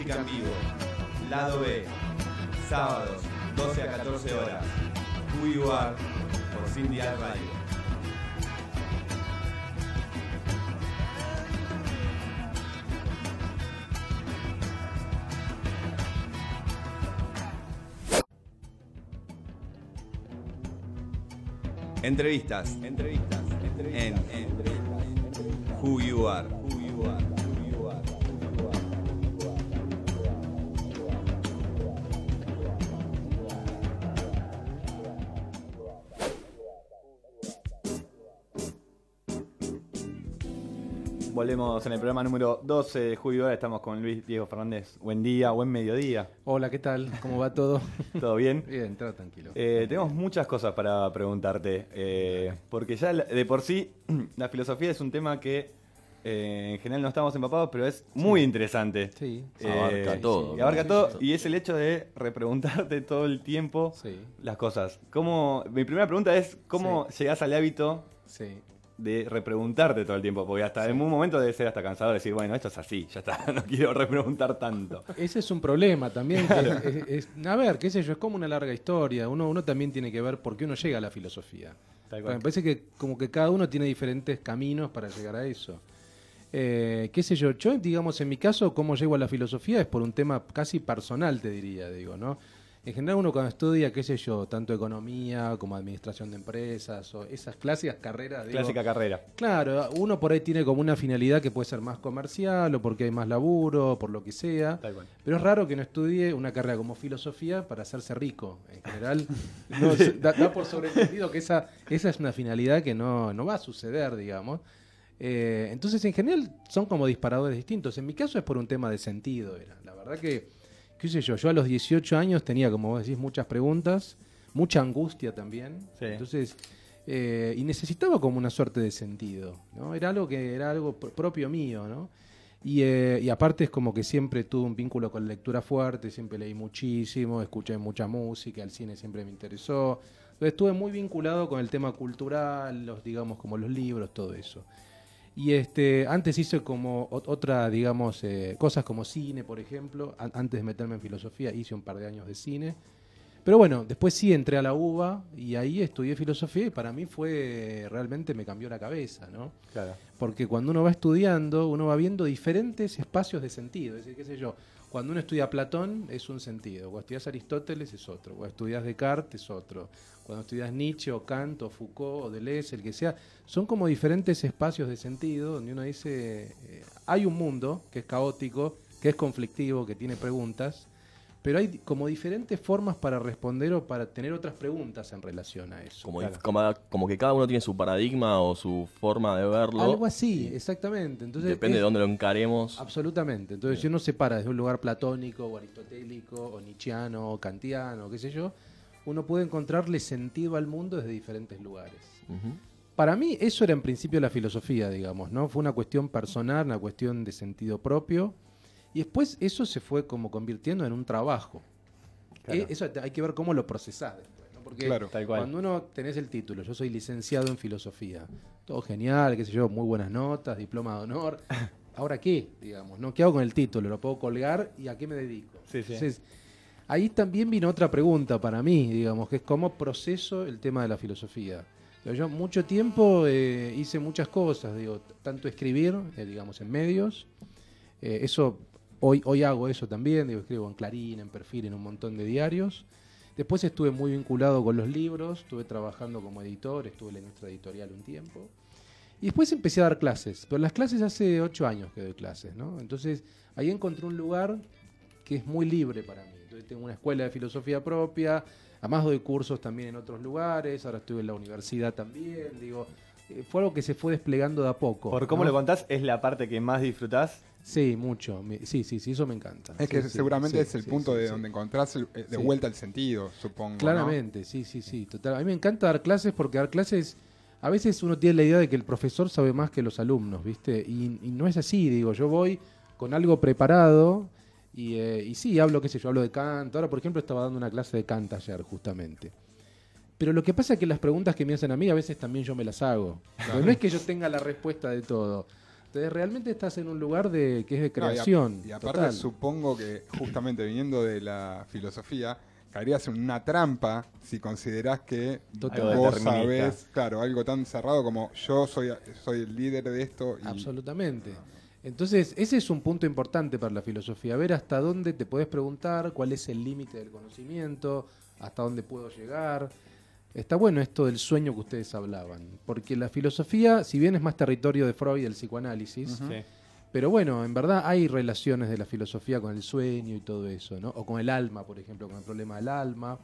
Música en vivo. Lado B. Sábados, 12 a 14 horas. Who You Are por Cindy Al Radio. Entrevistas en Who You Are. Volvemos en el programa número 12 de Who You Are. Estamos con Luis Diego Fernández. Buen día, buen mediodía. Hola, ¿qué tal? ¿Cómo va todo? ¿Todo bien? Bien, todo tranquilo. Tenemos muchas cosas para preguntarte, porque ya de por sí la filosofía es un tema que en general no estamos empapados, pero es muy interesante. Sí. Abarca todo. Y abarca todo, y es el hecho de repreguntarte todo el tiempo las cosas. Mi primera pregunta es, ¿cómo llegás al hábito de repreguntarte todo el tiempo? Porque hasta en un momento debe ser hasta cansador decir, bueno, esto es así, ya está, no quiero repreguntar tanto. Ese es un problema también. Claro. A ver, qué sé yo, es como una larga historia. Uno también tiene que ver por qué uno llega a la filosofía. Me parece que como que cada uno tiene diferentes caminos para llegar a eso. Qué sé yo, digamos, en mi caso, cómo llego a la filosofía es por un tema casi personal, te diría, ¿no? En general uno cuando estudia, qué sé yo, tanto economía como administración de empresas o esas clásicas carreras. Clásica carrera. Claro, uno por ahí tiene como una finalidad que puede ser más comercial o porque hay más laburo, por lo que sea. Pero es raro que no estudie una carrera como filosofía para hacerse rico. En general, da por sobreentendido que esa es una finalidad que no va a suceder, digamos. Entonces, en general, son como disparadores distintos. En mi caso es por un tema de sentido. La verdad que... qué sé yo a los 18 años tenía, como vos decís, muchas preguntas, mucha angustia también. Sí. Entonces, y necesitaba como una suerte de sentido, ¿no? Era algo propio mío, ¿no? Y aparte es como que siempre tuve un vínculo con la lectura fuerte, siempre leí muchísimo, escuché mucha música, el cine siempre me interesó. Entonces estuve muy vinculado con el tema cultural, digamos, como los libros, todo eso. Y antes hice como otra, digamos, cosas como cine, por ejemplo. Antes de meterme en filosofía hice un par de años de cine. Pero bueno, después sí entré a la UBA y ahí estudié filosofía y para mí realmente me cambió la cabeza, ¿no? Claro. Porque cuando uno va estudiando, uno va viendo diferentes espacios de sentido. Es decir, qué sé yo, cuando uno estudia Platón es un sentido, cuando estudias Aristóteles es otro, cuando estudias Descartes es otro, cuando estudias Nietzsche o Kant o Foucault o Deleuze, el que sea, son como diferentes espacios de sentido donde uno dice, hay un mundo que es caótico, que es conflictivo, que tiene preguntas, pero hay como diferentes formas para responder o para tener otras preguntas en relación a eso. Como que cada uno tiene su paradigma o su forma de verlo. Algo así, exactamente. Entonces, depende de dónde lo encaremos. Absolutamente. Entonces, si uno se para desde un lugar platónico o aristotélico o nietzscheano o kantiano, qué sé yo, uno puede encontrarle sentido al mundo desde diferentes lugares. Uh-huh. Para mí, eso era en principio la filosofía, digamos, ¿no? Fue una cuestión personal, una cuestión de sentido propio. Y después eso se fue como convirtiendo en un trabajo. Claro. Eso hay que ver cómo lo procesás después, ¿no? Porque cuando uno tenés el título, yo soy licenciado en filosofía, todo genial, qué sé yo, muy buenas notas, diploma de honor. ¿Ahora qué? Digamos, ¿no? ¿Qué hago con el título? ¿Lo puedo colgar? ¿Y a qué me dedico? Sí, sí. Entonces, ahí también vino otra pregunta para mí, digamos, que es cómo proceso el tema de la filosofía. Yo mucho tiempo hice muchas cosas, digo, tanto escribir, digamos, en medios, eso... Hoy hago eso también, digo, escribo en Clarín, en Perfil, en un montón de diarios. Después estuve muy vinculado con los libros, estuve trabajando como editor, estuve en nuestra editorial un tiempo. Y después empecé a dar clases, pero las clases hace 8 años que doy clases, ¿no? Entonces ahí encontré un lugar que es muy libre para mí. Entonces tengo una escuela de filosofía propia, además doy cursos también en otros lugares, ahora estuve en la universidad también, digo... Fue algo que se fue desplegando de a poco. Por cómo lo contás, ¿es la parte que más disfrutás? Sí, mucho. Sí, eso me encanta. Es que seguramente es el punto de donde encontrás de vuelta el sentido, supongo. Claramente, ¿no? Sí, total. A mí me encanta dar clases porque dar clases, a veces uno tiene la idea de que el profesor sabe más que los alumnos, ¿viste? Y no es así, digo, yo voy con algo preparado y sí, hablo de Kant. Ahora, por ejemplo, estaba dando una clase de Kant ayer, justamente. Pero lo que pasa es que las preguntas que me hacen a mí a veces también yo me las hago. No es que yo tenga la respuesta de todo. Entonces realmente estás en un lugar que es de creación. Y aparte total. supongo que justamente viniendo de la filosofía, caerías en una trampa si considerás que vos sabés, claro, algo tan cerrado como yo soy el líder de esto. Absolutamente. Entonces, ese es un punto importante para la filosofía, ver hasta dónde te podés preguntar, cuál es el límite del conocimiento, hasta dónde puedo llegar. Está bueno esto del sueño que ustedes hablaban, porque la filosofía, si bien es más territorio de Freud y del psicoanálisis, pero bueno, en verdad hay relaciones de la filosofía con el sueño y todo eso, ¿no? O con el alma, por ejemplo, con el problema del alma.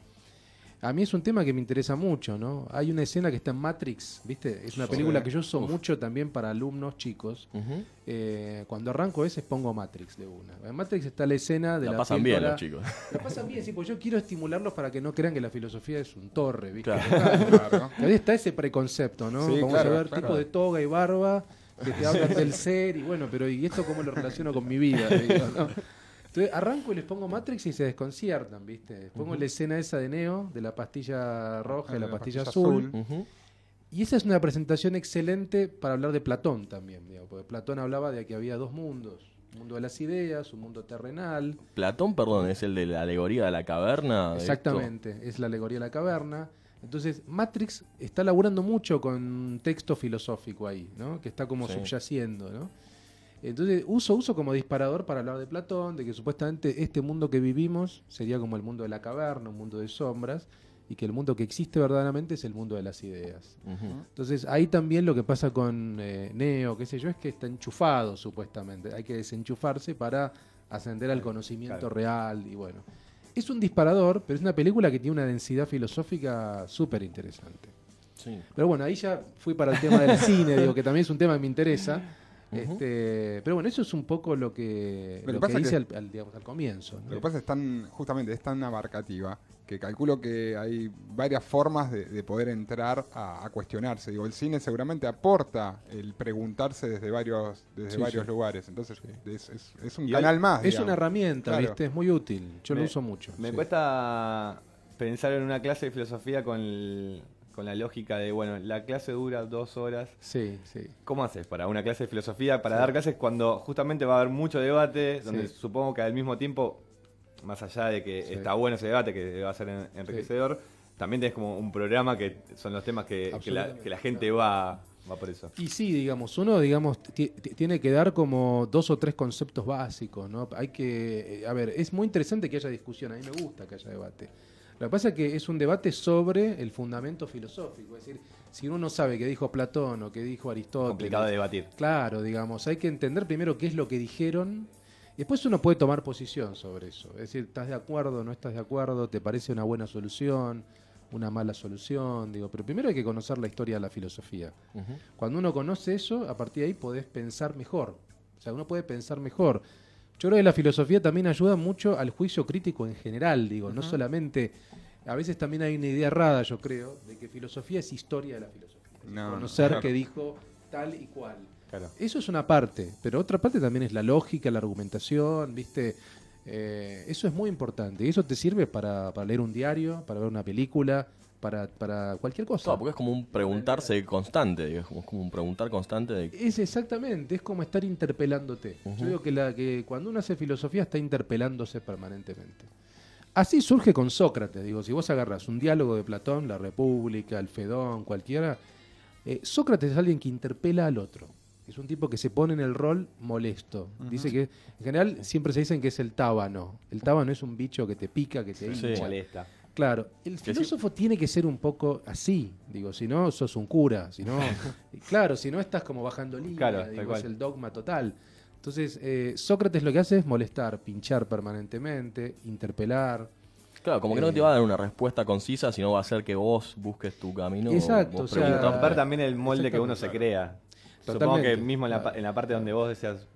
A mí es un tema que me interesa mucho, ¿no? Hay una escena que está en Matrix, ¿viste? Es una película que yo uso mucho también para alumnos chicos. Cuando arranco a veces pongo Matrix de una. En Matrix está la escena de la pasan bien los chicos. La pasan bien, sí, porque yo quiero estimularlos para que no crean que la filosofía es un torre, ¿viste? Claro. Ahí está ese preconcepto, ¿no? Sí, Vamos a ver tipos de toga y barba que te hablan del ser y bueno, pero ¿y esto cómo lo relaciono con mi vida? Digo, ¿no? Entonces arranco y les pongo Matrix y se desconciertan, ¿viste? Les pongo la escena esa de Neo, de la pastilla roja y la pastilla azul. Y esa es una presentación excelente para hablar de Platón también, digamos, porque Platón hablaba de que había dos mundos. Un mundo de las ideas, un mundo terrenal. Platón, perdón, es el de la alegoría de la caverna. Exactamente, es la alegoría de la caverna. Entonces, Matrix está laburando mucho con un texto filosófico ahí, ¿no? Que está como subyaciendo, ¿no? Entonces, uso como disparador para hablar de Platón, de que supuestamente este mundo que vivimos sería como el mundo de la caverna, un mundo de sombras, y que el mundo que existe verdaderamente es el mundo de las ideas. Entonces, ahí también lo que pasa con Neo, qué sé yo, es que está enchufado supuestamente. Hay que desenchufarse para ascender al conocimiento real y bueno. Es un disparador, pero es una película que tiene una densidad filosófica súper interesante. Sí. Pero bueno, ahí ya fui para el tema del cine, digo que también es un tema que me interesa. Pero bueno, eso es un poco lo que dice al comienzo, ¿no? Lo que pasa es justamente es tan abarcativa que calculo que hay varias formas de poder entrar a cuestionarse. Digo, el cine seguramente aporta el preguntarse desde varios lugares. Entonces es un canal más. Es una herramienta, ¿viste? Es muy útil. Yo lo uso mucho. Me cuesta pensar en una clase de filosofía con la lógica de, bueno, la clase dura 2 horas. Sí. ¿Cómo haces para una clase de filosofía, para dar clases cuando justamente va a haber mucho debate, donde supongo que al mismo tiempo, más allá de que está bueno ese debate, que va a ser enriquecedor, también tenés como un programa que son los temas que la gente va por eso? Y sí, digamos, uno tiene que dar como 2 o 3 conceptos básicos, ¿no? Hay que, a ver, es muy interesante que haya discusión, a mí me gusta que haya debate. Lo que pasa es que es un debate sobre el fundamento filosófico, es decir, si uno no sabe qué dijo Platón o qué dijo Aristóteles... Complicado de debatir. Claro, digamos, hay que entender primero qué es lo que dijeron, y después uno puede tomar posición sobre eso. Es decir, ¿estás de acuerdo, no estás de acuerdo? ¿Te parece una buena solución, una mala solución? Digo, pero primero hay que conocer la historia de la filosofía. Cuando uno conoce eso, a partir de ahí podés pensar mejor. O sea, uno puede pensar mejor. Yo creo que la filosofía también ayuda mucho al juicio crítico en general, digo, no solamente... A veces también hay una idea errada, yo creo, de que filosofía es historia de la filosofía. Conocer qué dijo tal y cual. Claro. Eso es una parte, pero otra parte también es la lógica, la argumentación, ¿viste? Eso es muy importante. Y eso te sirve para leer un diario, para ver una película, para cualquier cosa. No, porque es como un preguntarse constante, es como un preguntar constante. Es exactamente, es como estar interpelándote. Yo digo que cuando uno hace filosofía está interpelándose permanentemente. Así surge con Sócrates, digo, si vos agarrás un diálogo de Platón, La República, el Fedón, cualquiera, Sócrates es alguien que interpela al otro. Es un tipo que se pone en el rol molesto. Dice que, en general, siempre se dicen que es el tábano. El tábano es un bicho que te pica, que te hincha. Molesta. Claro, el filósofo tiene que ser un poco así, digo, si no sos un cura, si no, claro, si no estás como bajando línea, digo, es el dogma total. Entonces, Sócrates lo que hace es molestar, pinchar permanentemente, interpelar. Claro, como que no te va a dar una respuesta concisa, sino va a hacer que vos busques tu camino. Exacto, vos romper también el molde que uno se crea. Totalmente. Supongo que mismo en la parte donde vos decías,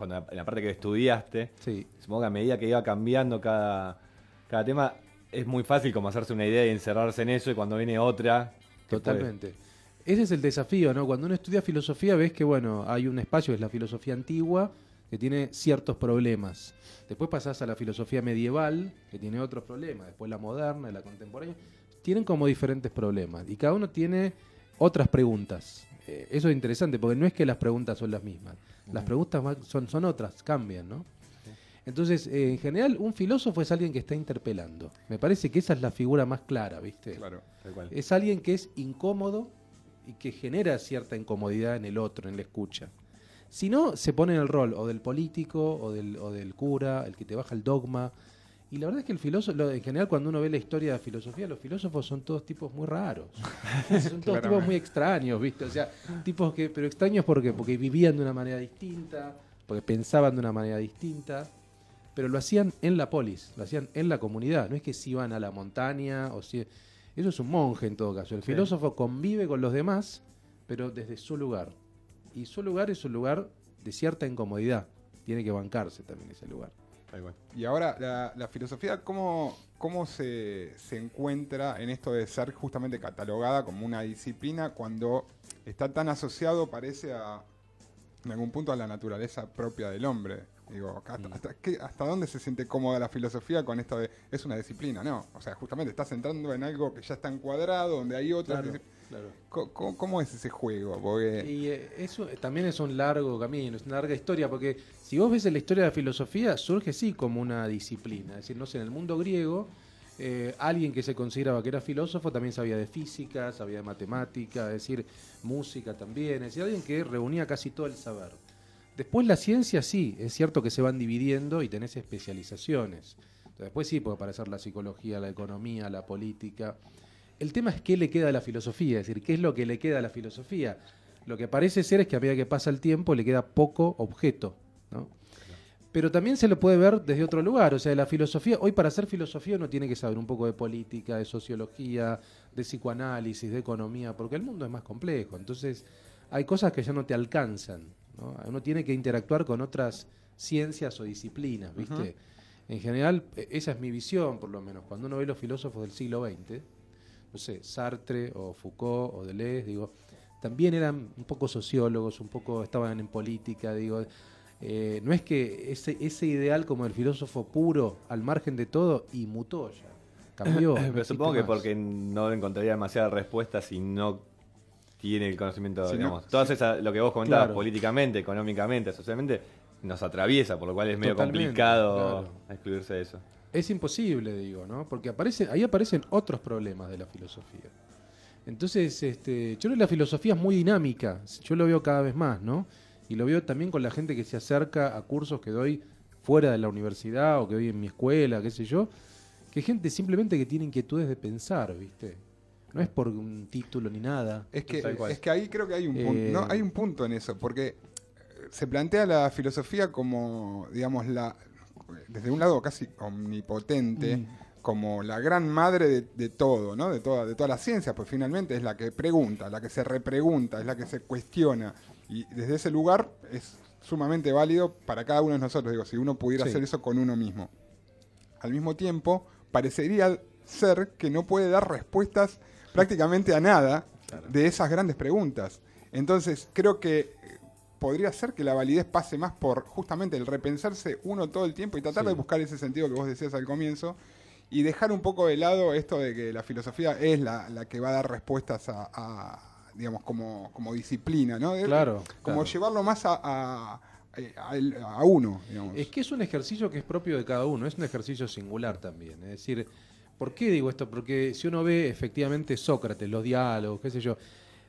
en la parte que estudiaste, supongo que a medida que iba cambiando cada tema, es muy fácil como hacerse una idea y encerrarse en eso, y cuando viene otra... Totalmente. Ese es el desafío, ¿no? Cuando uno estudia filosofía ves que, bueno, hay un espacio, que es la filosofía antigua, que tiene ciertos problemas. Después pasás a la filosofía medieval, que tiene otros problemas. Después la moderna, la contemporánea. Tienen como diferentes problemas. Y cada uno tiene otras preguntas. eso es interesante, porque no es que las preguntas son las mismas. Las preguntas son otras, cambian, ¿no? Entonces, en general, un filósofo es alguien que está interpelando. Me parece que esa es la figura más clara, ¿viste? Claro, tal cual. Es alguien que es incómodo y que genera cierta incomodidad en el otro, en la escucha. Si no, se pone en el rol o del político o del cura, el que te baja el dogma. Y la verdad es que el filósofo, en general, cuando uno ve la historia de la filosofía, los filósofos son todos tipos muy raros. Son todos tipos muy extraños, ¿viste? O sea, tipos que, pero extraños ¿por qué? Porque vivían de una manera distinta, porque pensaban de una manera distinta, pero lo hacían en la polis, lo hacían en la comunidad. No es que se iban a la montaña o si... Eso es un monje en todo caso. El filósofo convive con los demás, pero desde su lugar. Y su lugar es un lugar de cierta incomodidad. Tiene que bancarse también ese lugar. Y ahora, la filosofía, ¿cómo se encuentra en esto de ser justamente catalogada como una disciplina cuando está tan asociado, parece, en algún punto a la naturaleza propia del hombre? Digo, ¿hasta dónde se siente cómoda la filosofía con esto de es una disciplina? No, o sea, justamente estás entrando en algo que ya está encuadrado, donde hay otras disciplinas. Claro. ¿Cómo es ese juego? Porque... Y eso también es un largo camino, es una larga historia, porque si vos ves en la historia de la filosofía, surge sí como una disciplina. Es decir, no sé, en el mundo griego, alguien que se consideraba que era filósofo también sabía de física, sabía de matemática, es decir, música también, es decir, alguien que reunía casi todo el saber. Después la ciencia sí, es cierto que se van dividiendo y tenés especializaciones. Entonces, después sí puede aparecer la psicología, la economía, la política. El tema es qué le queda a la filosofía, es decir, qué es lo que le queda a la filosofía. Lo que parece ser es que a medida que pasa el tiempo le queda poco objeto, ¿no? Pero también se lo puede ver desde otro lugar. O sea, la filosofía, hoy para hacer filosofía uno tiene que saber un poco de política, de sociología, de psicoanálisis, de economía, porque el mundo es más complejo. Entonces, hay cosas que ya no te alcanzan, ¿no? Uno tiene que interactuar con otras ciencias o disciplinas, ¿viste? En general, esa es mi visión, por lo menos. Cuando uno ve los filósofos del siglo XX, no sé, Sartre o Foucault o Deleuze, digo, también eran un poco sociólogos, un poco estaban en política, digo, no es que ese ideal como el filósofo puro, al margen de todo, y mutó ya, cambió. Pero supongo que porque no encontraría demasiadas respuestas si no tiene el conocimiento, digamos. Todas esas, lo que vos comentabas, políticamente, económicamente, socialmente, nos atraviesa, por lo cual es medio complicado excluirse de eso. Es imposible, digo, ¿no? Porque ahí aparecen otros problemas de la filosofía. Entonces, yo creo que la filosofía es muy dinámica. Yo lo veo cada vez más, ¿no? Y lo veo también con la gente que se acerca a cursos que doy fuera de la universidad o que doy en mi escuela, qué sé yo, que gente simplemente que tiene inquietudes de pensar, ¿viste? No es por un título ni nada. Es que ahí creo que hay un punto, ¿no? Hay un punto en eso, porque se plantea la filosofía como, digamos, desde un lado casi omnipotente, como la gran madre de todo, ¿no? De toda la ciencia, pues finalmente es la que pregunta, la que se repregunta, es la que se cuestiona. Y desde ese lugar es sumamente válido para cada uno de nosotros, digo, si uno pudiera hacer eso con uno mismo. Al mismo tiempo, parecería ser que no puede dar respuestas prácticamente a nada de esas grandes preguntas. Entonces, creo que podría ser que la validez pase más por justamente el repensarse uno todo el tiempo y tratar de buscar ese sentido que vos decías al comienzo y dejar un poco de lado esto de que la filosofía es la que va a dar respuestas a digamos, como disciplina, ¿no? Como llevarlo más a uno, digamos. Es que es un ejercicio que es propio de cada uno, es un ejercicio singular también. Es decir, ¿por qué digo esto? Porque si uno ve efectivamente Sócrates, los diálogos, qué sé yo,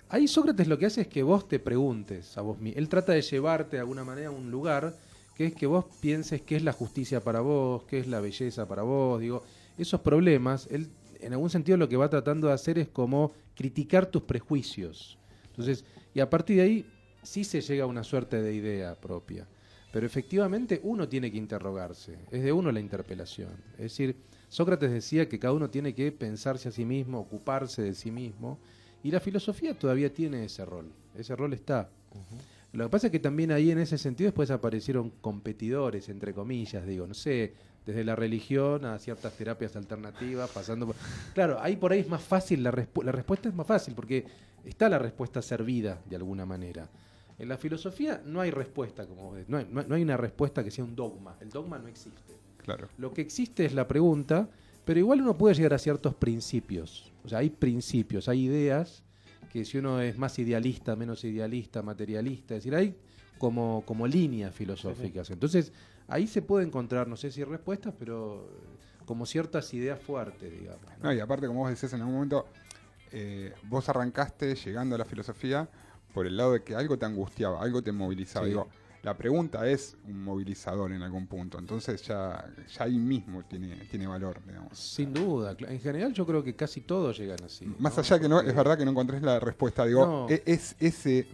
ahí Sócrates lo que hace es que vos te preguntes a vos mismo. Él trata de llevarte de alguna manera a un lugar que es que vos pienses qué es la justicia para vos, qué es la belleza para vos. Digo, esos problemas, él en algún sentido lo que va tratando de hacer es como criticar tus prejuicios. Entonces, y a partir de ahí sí se llega a una suerte de idea propia. Pero efectivamente uno tiene que interrogarse, es de uno la interpelación. Es decir, Sócrates decía que cada uno tiene que pensarse a sí mismo, ocuparse de sí mismo, y la filosofía todavía tiene ese rol está. Lo que pasa es que también ahí en ese sentido después aparecieron competidores, entre comillas, digo, no sé, desde la religión a ciertas terapias alternativas, pasando por... Claro, ahí por ahí es más fácil, la respuesta es más fácil, porque está la respuesta servida de alguna manera. En la filosofía no hay respuesta, como ves, no hay una respuesta que sea un dogma, el dogma no existe. Claro. Lo que existe es la pregunta, pero igual uno puede llegar a ciertos principios, o sea, hay principios, hay ideas que si uno es más idealista, menos idealista, materialista, es decir, hay como líneas filosóficas. Entonces, ahí se puede encontrar, no sé si respuestas, pero como ciertas ideas fuertes, digamos, ¿no? No, y aparte, como vos decías en algún momento, vos arrancaste llegando a la filosofía por el lado de que algo te angustiaba, algo te movilizaba. Sí. Digo, la pregunta es un movilizador en algún punto, entonces ya ahí mismo tiene valor, digamos. Sin duda. En general yo creo que casi todos llegan así. Más ¿no? allá que no, Porque- es verdad que no encontrés la respuesta, digo, No. es ese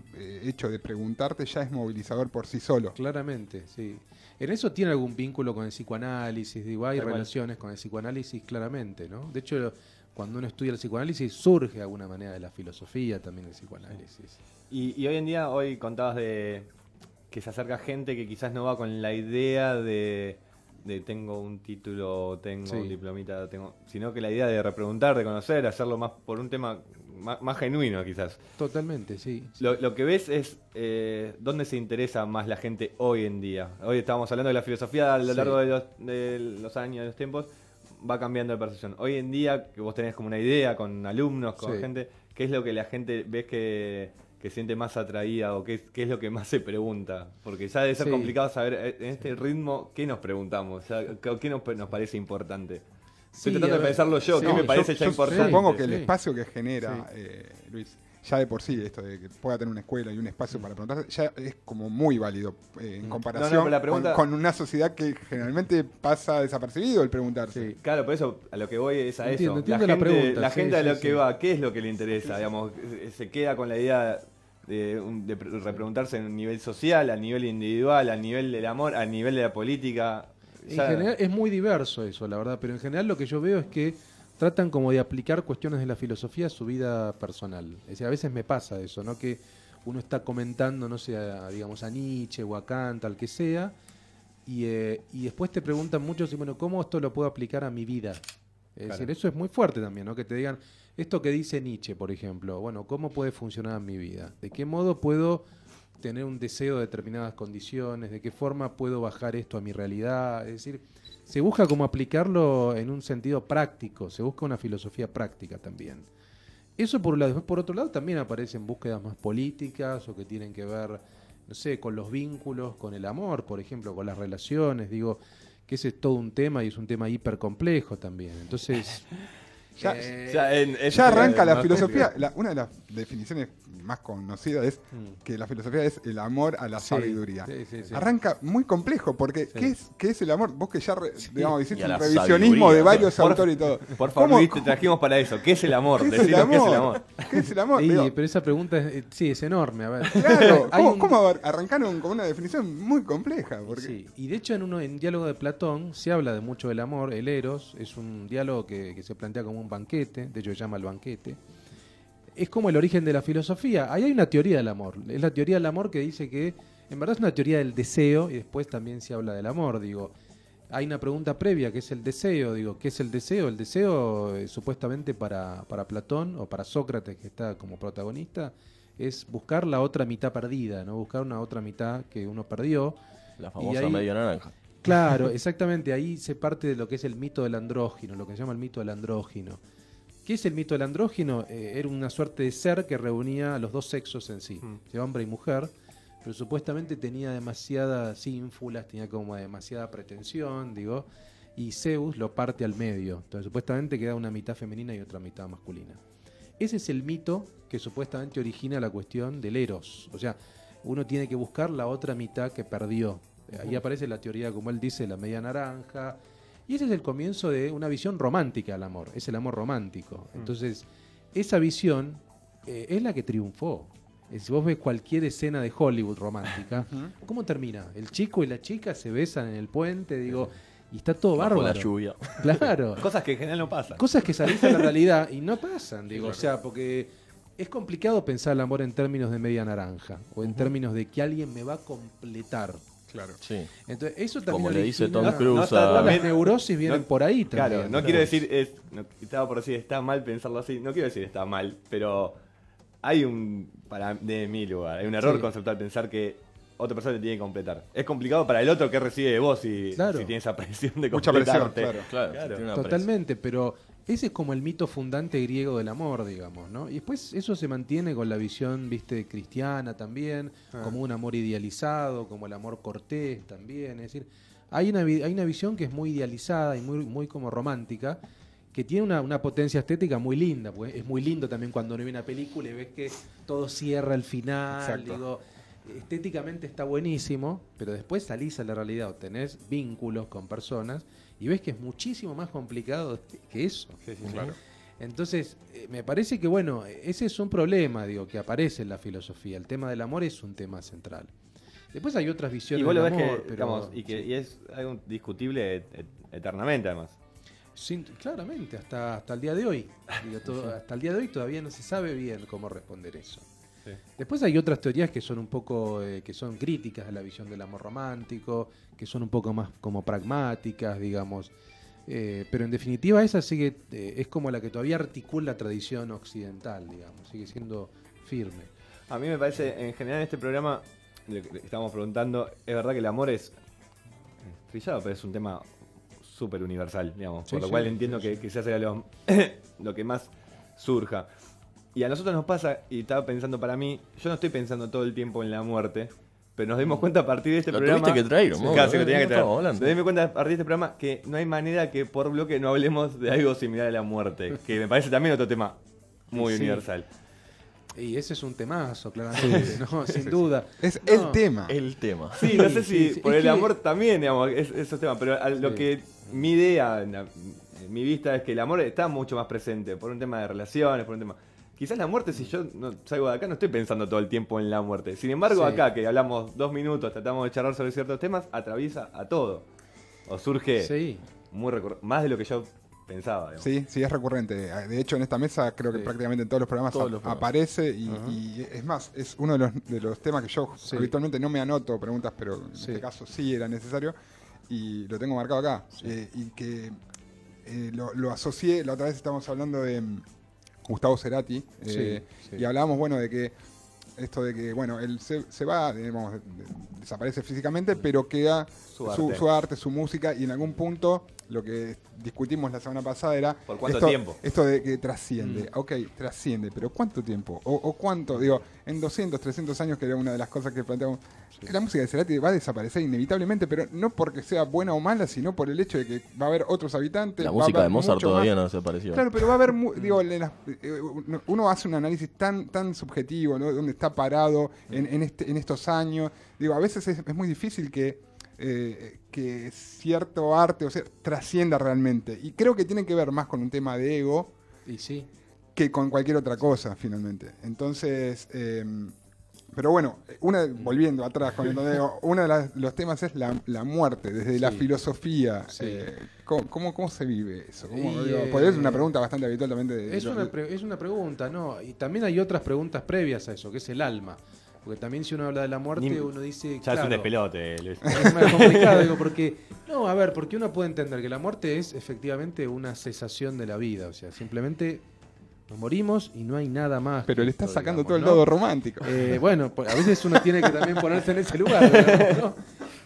hecho de preguntarte ya es movilizador por sí solo. Claramente, sí. En eso tiene algún vínculo con el psicoanálisis, digo, hay Tal cual. relaciones con el psicoanálisis claramente, ¿no? De hecho, cuando uno estudia el psicoanálisis surge de alguna manera de la filosofía también el psicoanálisis. Y hoy en día, hoy contabas de que se acerca gente que quizás no va con la idea de tengo un título, tengo Sí. un diplomita, sino que la idea de repreguntar, de conocer, hacerlo más por un tema más genuino quizás. Totalmente, sí. Lo que ves es dónde se interesa más la gente hoy en día. Hoy estábamos hablando de la filosofía a lo Sí. largo de los años, de los tiempos, va cambiando de percepción. Hoy en día, que vos tenés como una idea con alumnos, con Sí. gente, ¿qué es lo que la gente ves que siente más atraída o qué es lo que más se pregunta? Porque ya debe ser Sí. complicado saber en este ritmo qué nos preguntamos, o sea, qué nos parece importante. Estoy Sí, tratando a de ver, pensarlo yo, sí. ¿qué me No, parece ya importante? Supongo que el sí. espacio que genera, Luis, ya de por sí, esto de que pueda tener una escuela y un espacio para preguntar, ya es como muy válido en comparación No, pero la pregunta- con una sociedad que generalmente pasa desapercibido el preguntarse. Sí. Claro, por eso a lo que voy es a Entiendo, eso. entiendo la pregunta, la sí, gente a sí, lo sí. que va, ¿qué es lo que le interesa? Digamos, se queda con la idea de repreguntarse en un nivel social, a nivel individual, a nivel del amor, a nivel de la política. En Ya- general es muy diverso eso, la verdad, pero en general lo que yo veo es que tratan como de aplicar cuestiones de la filosofía a su vida personal. Es decir, a veces me pasa eso, ¿no? Que uno está comentando, no sé, digamos a Nietzsche o a Kant, al que sea, y después te preguntan mucho si, bueno, ¿cómo esto lo puedo aplicar a mi vida? Es decir, eso es muy fuerte también, ¿no? Que te digan, esto que dice Nietzsche, por ejemplo, bueno, ¿cómo puede funcionar en mi vida? ¿De qué modo puedo tener un deseo de determinadas condiciones? ¿De qué forma puedo bajar esto a mi realidad? Es decir, se busca como aplicarlo en un sentido práctico, se busca una filosofía práctica también. Eso por un lado. Después, por otro lado, también aparecen búsquedas más políticas o que tienen que ver, no sé, con los vínculos, con el amor, por ejemplo, con las relaciones. Digo, que ese es todo un tema y es un tema hiper complejo también. Entonces, Ya arranca la filosofía, una de las definiciones más conocidas es que la filosofía es el amor a la Sí, sabiduría. sí. Arranca muy complejo, porque ¿qué es el amor? Vos que ya digamos, hiciste Y a un la revisionismo sabiduría. de varios Por- autores y todo. Por favor, ¿Cómo- Luis, te trajimos para eso. ¿Qué es el amor? ¿Qué es el Decinos qué es el amor? amor. ¿Qué es el amor? sí, Digo, pero esa pregunta es enorme. A ver, claro, Hay un- ¿cómo arrancaron con una definición muy compleja? Porque Sí, y de hecho en Diálogo de Platón se habla de mucho del amor, el eros, es un diálogo que se plantea como un banquete, de hecho se llama el banquete. Es como el origen de la filosofía. Ahí hay una teoría del amor. Es la teoría del amor que dice que en verdad es una teoría del deseo y después también se habla del amor. Digo, hay una pregunta previa que es el deseo. Digo, ¿qué es el deseo? El deseo supuestamente para Platón o para Sócrates, que está como protagonista, es buscar la otra mitad perdida, ¿no? Buscar una otra mitad que uno perdió. La famosa ahí- media naranja. Claro, exactamente. Ahí se parte de lo que es el mito del andrógino, lo que se llama el mito del andrógino. ¿Qué es el mito del andrógino? Era una suerte de ser que reunía a los dos sexos en sí, hombre y mujer, pero supuestamente tenía demasiadas ínfulas, tenía como demasiada pretensión, digo, y Zeus lo parte al medio. Entonces supuestamente queda una mitad femenina y otra mitad masculina. Ese es el mito que supuestamente origina la cuestión del eros. O sea, uno tiene que buscar la otra mitad que perdió. Ahí aparece la teoría, como él dice, la media naranja. Y ese es el comienzo de una visión romántica al amor. Es el amor romántico. Entonces, esa visión es la que triunfó. Si vos ves cualquier escena de Hollywood romántica, ¿cómo termina? El chico y la chica se besan en el puente, digo, y está todo Bajo bárbaro. la lluvia. Claro. Cosas que en general no pasan. Cosas que salís a la realidad y no pasan, digo, o sea, porque es complicado pensar el amor en términos de media naranja o en términos de que alguien me va a completar. claro. Sí. Entonces, eso también Como le dice origina- Tom Cruise está- a... Las también- neurosis vienen no- por ahí también. Claro, no quiero decir, estaba por decir está mal pensarlo así, no quiero decir está mal, pero hay de mi lugar, hay un error Sí. conceptual pensar que otra persona te tiene que completar. Es complicado para el otro que recibe de vos si Claro. tiene esa presión de Mucha presión, completarte. claro. Claro, Claro. tiene una Totalmente, pero ese es como el mito fundante griego del amor, digamos, ¿no? Y después eso se mantiene con la visión, viste, cristiana también, como un amor idealizado, como el amor cortés también. Es decir, hay una visión que es muy idealizada y muy como romántica, que tiene una potencia estética muy linda, porque es muy lindo también cuando uno ve una película y ves que todo cierra al final. Exacto. Digo, estéticamente está buenísimo, pero después salís a la realidad, o tenés vínculos con personas y ves que es muchísimo más complicado que eso. Sí, claro. Entonces, me parece que, bueno, ese es un problema, digo, que aparece en la filosofía. El tema del amor es un tema central. Después hay otras visiones Y vos lo del ves amor, que, pero, digamos, y es algo discutible eternamente, además. Claramente, hasta el día de hoy. Digo, hasta el día de hoy todavía no se sabe bien cómo responder eso. Sí. Después hay otras teorías que son un poco, que son críticas de la visión del amor romántico, que son un poco más como pragmáticas, digamos. Pero en definitiva esa sigue, es como la que todavía articula la tradición occidental, digamos, sigue siendo firme. A mí me parece, en general en este programa, le estamos preguntando, es verdad que el amor es trillado, pero es un tema súper universal, digamos, por lo cual entiendo que quizás sea lo que más surja. Y a nosotros nos pasa, y estaba pensando para mí, yo no estoy pensando todo el tiempo en la muerte, pero nos dimos cuenta a partir de este programa... Lo tuviste que traer, ¿no? Casi lo tenía que traer. Nos dimos cuenta a partir de este programa que no hay manera que por bloque no hablemos de algo similar a la muerte, que me parece también otro tema muy universal. Y ese es un temazo, claramente, ¿no? Sin duda. Es el tema. El tema. Sí, no sé si por el amor también, digamos, esos temas, pero lo que mi idea, mi vista es que el amor está mucho más presente por un tema de relaciones, por un tema... Quizás la muerte, si yo no salgo de acá, no estoy pensando todo el tiempo en la muerte. Sin embargo, acá, que hablamos 2 minutos, tratamos de charlar sobre ciertos temas, atraviesa a todo. O surge más de lo que yo pensaba. Digamos. Sí, es recurrente. De hecho, en esta mesa creo que prácticamente en todos los programas aparece y es más, es uno de los temas que yo habitualmente no me anoto preguntas, pero en este caso sí era necesario y lo tengo marcado acá. Y que lo asocié, la otra vez estábamos hablando de Gustavo Cerati y hablábamos, bueno, de que esto de que, bueno, él se va, digamos, desaparece físicamente, pero queda su arte, su música, y en algún punto lo que discutimos la semana pasada era... ¿Por cuánto tiempo? Esto de que trasciende. Ok, trasciende, pero ¿cuánto tiempo? O cuánto, digo, en 200, 300 años, que era una de las cosas que planteamos, la música de Cerati va a desaparecer inevitablemente, pero no porque sea buena o mala, sino por el hecho de que va a haber otros habitantes. La música de Mozart todavía no desapareció. Claro, pero va a haber, digo, uno hace un análisis tan subjetivo, ¿no? Donde está parado en estos años. Digo, a veces es muy difícil que cierto arte, o sea, trascienda realmente. Y creo que tiene que ver más con un tema de ego que con cualquier otra cosa, finalmente. Entonces, pero bueno, volviendo atrás con el ego, uno de los temas es la muerte, desde la filosofía. ¿Cómo se vive eso? Pues es una pregunta bastante habitual también. Es una pregunta, ¿no? Y también hay otras preguntas previas a eso, que es el alma. Porque también si uno habla de la muerte, uno dice... Ya es un despelote, Luis. Es más complicado, digo, porque... No, a ver, porque uno puede entender que la muerte es efectivamente una cesación de la vida. O sea, simplemente nos morimos y no hay nada más. Pero le está sacando todo el lado romántico. Bueno, a veces uno tiene que también ponerse en ese lugar, digamos, ¿no?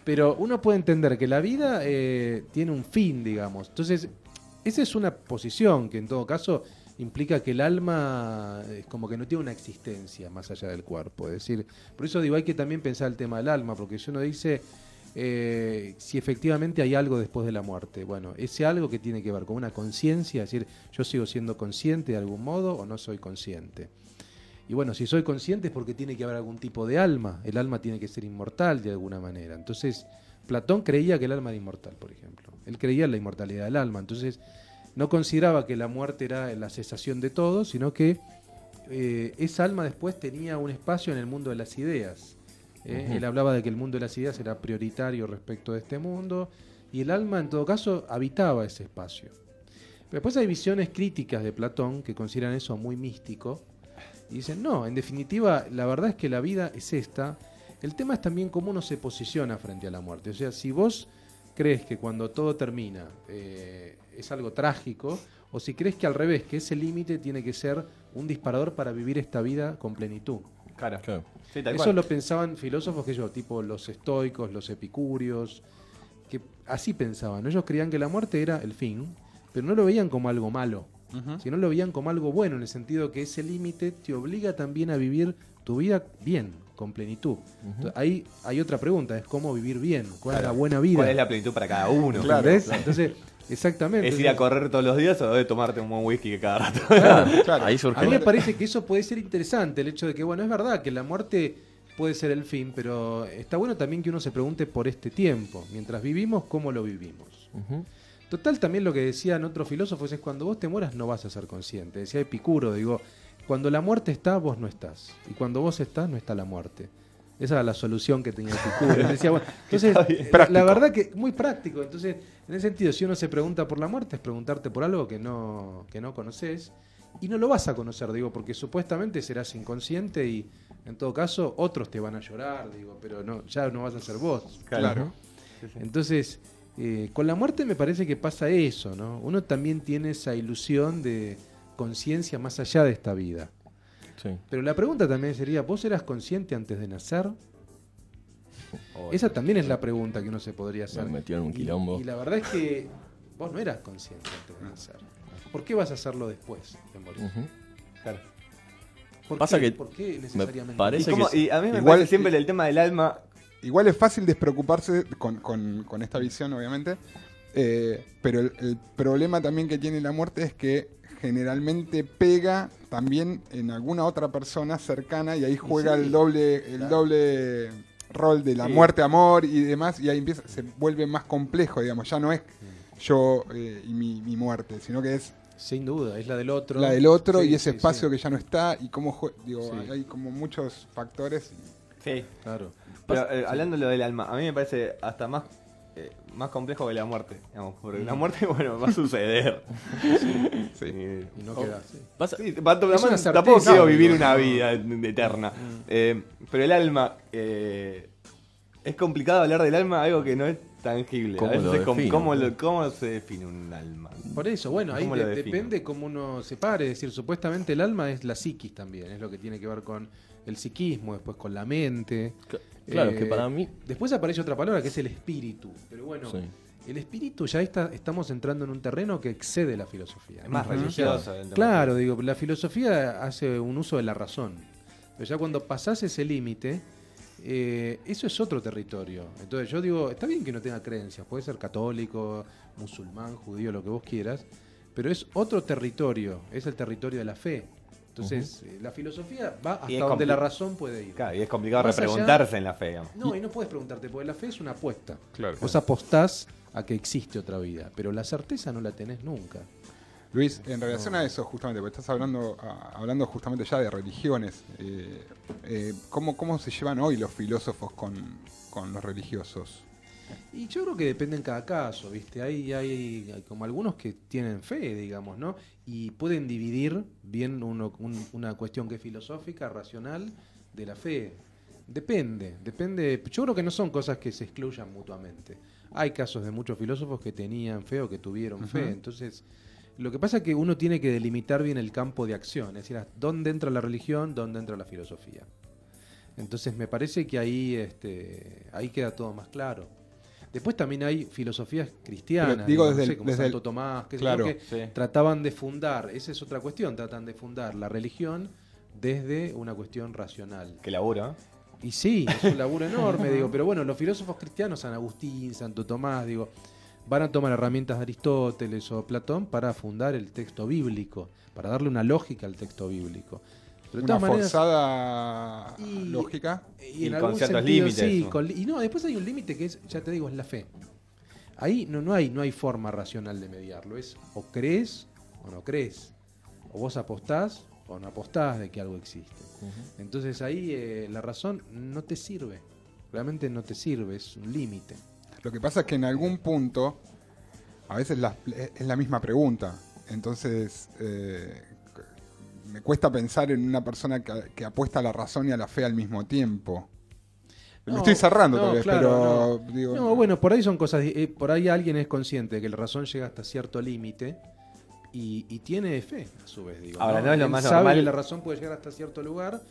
Pero uno puede entender que la vida tiene un fin, digamos. Entonces, esa es una posición que en todo caso... implica que el alma es como que no tiene una existencia más allá del cuerpo. Es decir, por eso digo, hay que también pensar el tema del alma, porque si uno dice si efectivamente hay algo después de la muerte, bueno, ese algo que tiene que ver con una conciencia, es decir, yo sigo siendo consciente de algún modo o no soy consciente. Y bueno, si soy consciente es porque tiene que haber algún tipo de alma, el alma tiene que ser inmortal de alguna manera. Entonces, Platón creía que el alma era inmortal, por ejemplo. Él creía en la inmortalidad del alma, entonces... no consideraba que la muerte era la cesación de todo, sino que esa alma después tenía un espacio en el mundo de las ideas. Él hablaba de que el mundo de las ideas era prioritario respecto de este mundo, y el alma, en todo caso, habitaba ese espacio. Pero después hay visiones críticas de Platón que consideran eso muy místico, y dicen, no, en definitiva, la verdad es que la vida es esta. El tema es también cómo uno se posiciona frente a la muerte. O sea, si vos crees que cuando todo termina... es algo trágico, o si crees que al revés, que ese límite tiene que ser un disparador para vivir esta vida con plenitud. Claro. Sí, eso lo pensaban filósofos tipo los estoicos, los epicúreos, que así pensaban. Ellos creían que la muerte era el fin, pero no lo veían como algo malo, sino lo veían como algo bueno, en el sentido que ese límite te obliga también a vivir tu vida bien, con plenitud. Entonces, ahí hay otra pregunta, es cómo vivir bien, cuál es la buena vida. ¿Cuál es la plenitud para cada uno? Claro. Entonces, exactamente. ¿Es ir a correr todos los días o de tomarte un buen whisky cada rato? Claro. Ahí surge A mí me parece que eso puede ser interesante, el hecho de que, bueno, es verdad que la muerte puede ser el fin, pero está bueno también que uno se pregunte por este tiempo. Mientras vivimos, ¿cómo lo vivimos? Total, también lo que decían otros filósofos es cuando vos te mueras no vas a ser consciente. Decía Epicuro, digo, cuando la muerte está, vos no estás. Y cuando vos estás, no está la muerte. Esa era la solución que tenía Epicuro. Decía, bueno, entonces, la verdad que muy práctico. Entonces, en ese sentido, si uno se pregunta por la muerte, es preguntarte por algo que no conoces. Y no lo vas a conocer, digo, porque supuestamente serás inconsciente y, en todo caso, otros te van a llorar, digo, pero no, ya no vas a ser vos. Claro. Entonces, con la muerte me parece que pasa eso, ¿no? Uno también tiene esa ilusión de conciencia más allá de esta vida. Sí. Pero la pregunta también sería, ¿vos eras consciente antes de nacer? Esa también es la pregunta que uno se podría hacer. Me metió en un quilombo. Y la verdad es que vos no eras consciente antes de nacer. ¿Por qué vas a hacerlo después de morir? Claro. ¿Por qué necesariamente? Parece y a mí me parece siempre el tema del alma. Igual es fácil despreocuparse con esta visión, obviamente, pero el problema también que tiene la muerte es que generalmente pega también en alguna otra persona cercana y ahí juega el doble rol de la muerte, amor y demás, y ahí se vuelve más complejo, digamos, ya no es yo y mi muerte, sino que es sin duda, es la del otro. La del otro y ese espacio que ya no está y cómo hay como muchos factores. Sí, claro. Pero hablando de lo del alma, a mí me parece hasta más complejo que la muerte, digamos, porque la muerte, bueno, va a suceder. Y no queda así. Tampoco quiero vivir una vida eterna. Pero el alma, es complicado hablar del alma, algo que no es tangible. ¿Cómo a veces lo define? ¿Cómo se define un alma? Por eso, bueno, ahí depende cómo uno se pare. Es decir, supuestamente el alma es la psiquis también, es lo que tiene que ver con el psiquismo, después con la mente. Claro, que para mí... Después aparece otra palabra que es el espíritu. Pero bueno, el espíritu ya estamos entrando en un terreno que excede la filosofía. Es más religioso. Claro, digo, la filosofía hace un uso de la razón. Pero ya cuando pasás ese límite, eso es otro territorio. Entonces yo digo, está bien que no tenga creencias, puede ser católico, musulmán, judío, lo que vos quieras, pero es otro territorio, es el territorio de la fe. Entonces, la filosofía va hasta donde la razón puede ir. Claro, y es complicado repreguntarse en la fe, digamos. No, y no puedes preguntarte, porque la fe es una apuesta. Claro. Vos apostás a que existe otra vida, pero la certeza no la tenés nunca. Luis, en relación a eso, justamente, porque estás hablando justamente ya de religiones, ¿cómo se llevan hoy los filósofos con los religiosos? Y yo creo que depende en cada caso, ¿viste? Hay como algunos que tienen fe, digamos, ¿no? Y pueden dividir bien una cuestión que es filosófica, racional, de la fe. Depende. Yo creo que no son cosas que se excluyan mutuamente. Hay casos de muchos filósofos que tenían fe o que tuvieron fe, entonces... Lo que pasa es que uno tiene que delimitar bien el campo de acción, es decir, dónde entra la religión, dónde entra la filosofía. Entonces me parece que ahí queda todo más claro. Después también hay filosofías cristianas, como Santo Tomás, que trataban de fundar, esa es otra cuestión, tratan de fundar la religión desde una cuestión racional. Qué laburo, ¿eh? Y sí, es un laburo enorme, digo, pero bueno, los filósofos cristianos, San Agustín, Santo Tomás, digo... van a tomar herramientas de Aristóteles o Platón para fundar el texto bíblico, para darle una lógica al texto bíblico. Pero una forzada lógica. Y en con ciertos sentido, límites. Sí, después hay un límite que es, ya te digo, es la fe. Ahí no hay forma racional de mediarlo. Es o crees o no crees. O vos apostás o no apostás de que algo existe. Entonces ahí la razón no te sirve. Realmente no te sirve, es un límite. Lo que pasa es que en algún punto, a veces es la misma pregunta. Entonces, me cuesta pensar en una persona que apuesta a la razón y a la fe al mismo tiempo. Me estoy cerrando tal vez, claro, pero... Digo, bueno, por ahí son cosas... por ahí alguien es consciente de que la razón llega hasta cierto límite y tiene fe, a su vez. Digo, ahora, no es lo más sabe normal. Que la razón puede llegar hasta cierto lugar...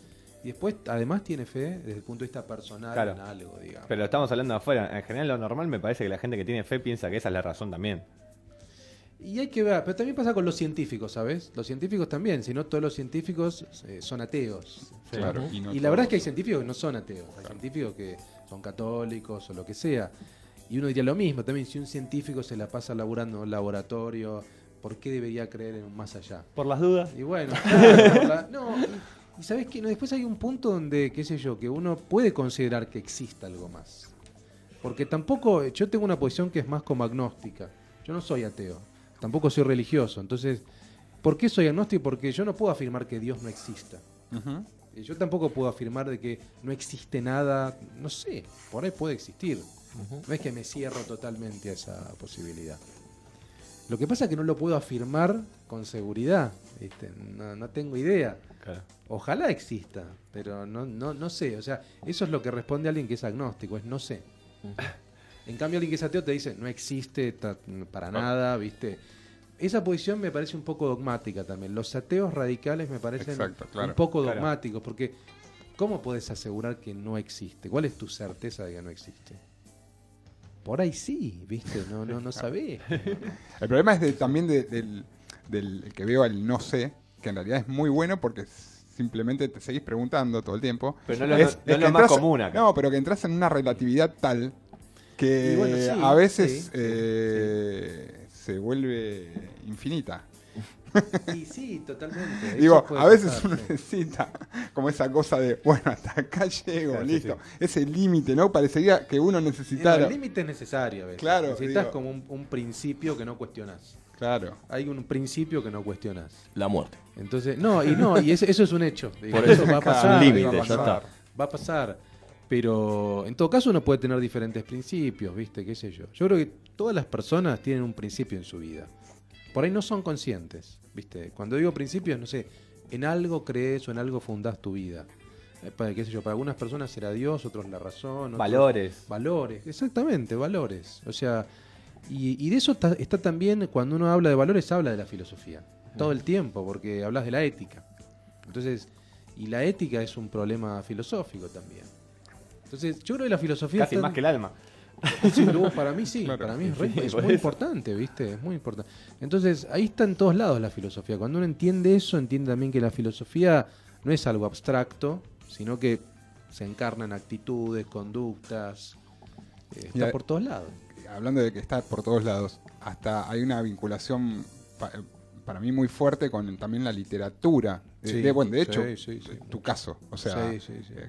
Y después, además, tiene fe desde el punto de vista personal en algo, digamos. Pero estamos hablando de afuera. En general, lo normal me parece que la gente que tiene fe piensa que esa es la razón también. Y hay que ver, pero también pasa con los científicos, ¿sabes? Los científicos también, si no todos los científicos son ateos. Claro, y la verdad es que hay científicos que no son ateos, hay científicos que son católicos o lo que sea. Y uno diría lo mismo, también si un científico se la pasa laburando en un laboratorio, ¿por qué debería creer en un más allá? Por las dudas. Y bueno, claro, y ¿sabes qué? Después hay un punto donde, qué sé yo, que uno puede considerar que exista algo más. Porque tampoco, yo tengo una posición que es más como agnóstica. Yo no soy ateo, tampoco soy religioso. Entonces, ¿por qué soy agnóstico? Porque yo no puedo afirmar que Dios no exista. Y yo tampoco puedo afirmar de que no existe nada, no sé, por ahí puede existir. No es que me cierro totalmente a esa posibilidad. Lo que pasa es que no lo puedo afirmar con seguridad, ¿viste? No tengo idea. Claro. Ojalá exista, pero no sé. O sea, eso es lo que responde alguien que es agnóstico, es no sé. En cambio, alguien que es ateo te dice, no existe para nada, ¿viste? Esa posición me parece un poco dogmática también. Los ateos radicales me parecen un poco dogmáticos, porque ¿cómo puedes asegurar que no existe? ¿Cuál es tu certeza de que no existe? Por ahí sí, ¿viste? No sabés. El problema es también del que veo al no sé, que en realidad es muy bueno porque simplemente te seguís preguntando todo el tiempo. Pero no es lo más común acá. No, pero que entras en una relatividad tal que bueno, sí, a veces se vuelve infinita. Y sí, totalmente. Digo, a veces uno necesita como esa cosa de, bueno, hasta acá llego, claro, listo. Sí. Ese límite, ¿no? Parecería que uno necesitara... El límite es necesario a veces. Claro, necesitas como un principio que no cuestionás. Claro. Hay un principio que no cuestionás. La muerte. Entonces, y eso es un hecho. Por eso va a pasar. Límite, va a pasar. Pero en todo caso uno puede tener diferentes principios, ¿viste? ¿Qué sé yo? Yo creo que todas las personas tienen un principio en su vida. Por ahí no son conscientes, ¿viste? Cuando digo principios, no sé, en algo crees o en algo fundás tu vida. Qué sé yo, para algunas personas será Dios, otros la razón. Valores. Valores, exactamente, valores. O sea, y de eso está también, cuando uno habla de valores, habla de la filosofía. Todo el tiempo, porque hablas de la ética. Entonces, y la ética es un problema filosófico también. Entonces, yo creo que la filosofía... Casi más que el alma. Sí, pero para mí sí, claro, para mí es muy importante, ¿viste? Es muy importante. Entonces, ahí está en todos lados la filosofía. Cuando uno entiende eso, entiende también que la filosofía no es algo abstracto, sino que se encarna en actitudes, conductas, está por todos lados. Hablando de que está por todos lados, hasta hay una vinculación para mí muy fuerte con también la literatura. De hecho, tu caso. O sea,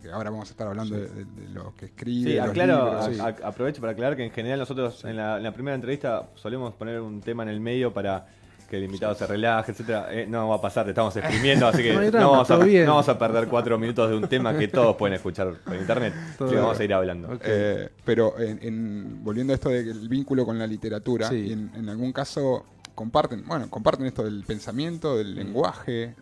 que ahora vamos a estar hablando de lo que escribe. Sí, aprovecho para aclarar que en general nosotros en la primera entrevista solemos poner un tema en el medio para que el invitado se relaje, etcétera. No va a pasar, te estamos exprimiendo, así que no vamos a perder 4 minutos de un tema que todos pueden escuchar por internet. Que vamos a ir hablando. Okay. Pero volviendo a esto del vínculo con la literatura, en algún caso comparten esto del pensamiento, del lenguaje,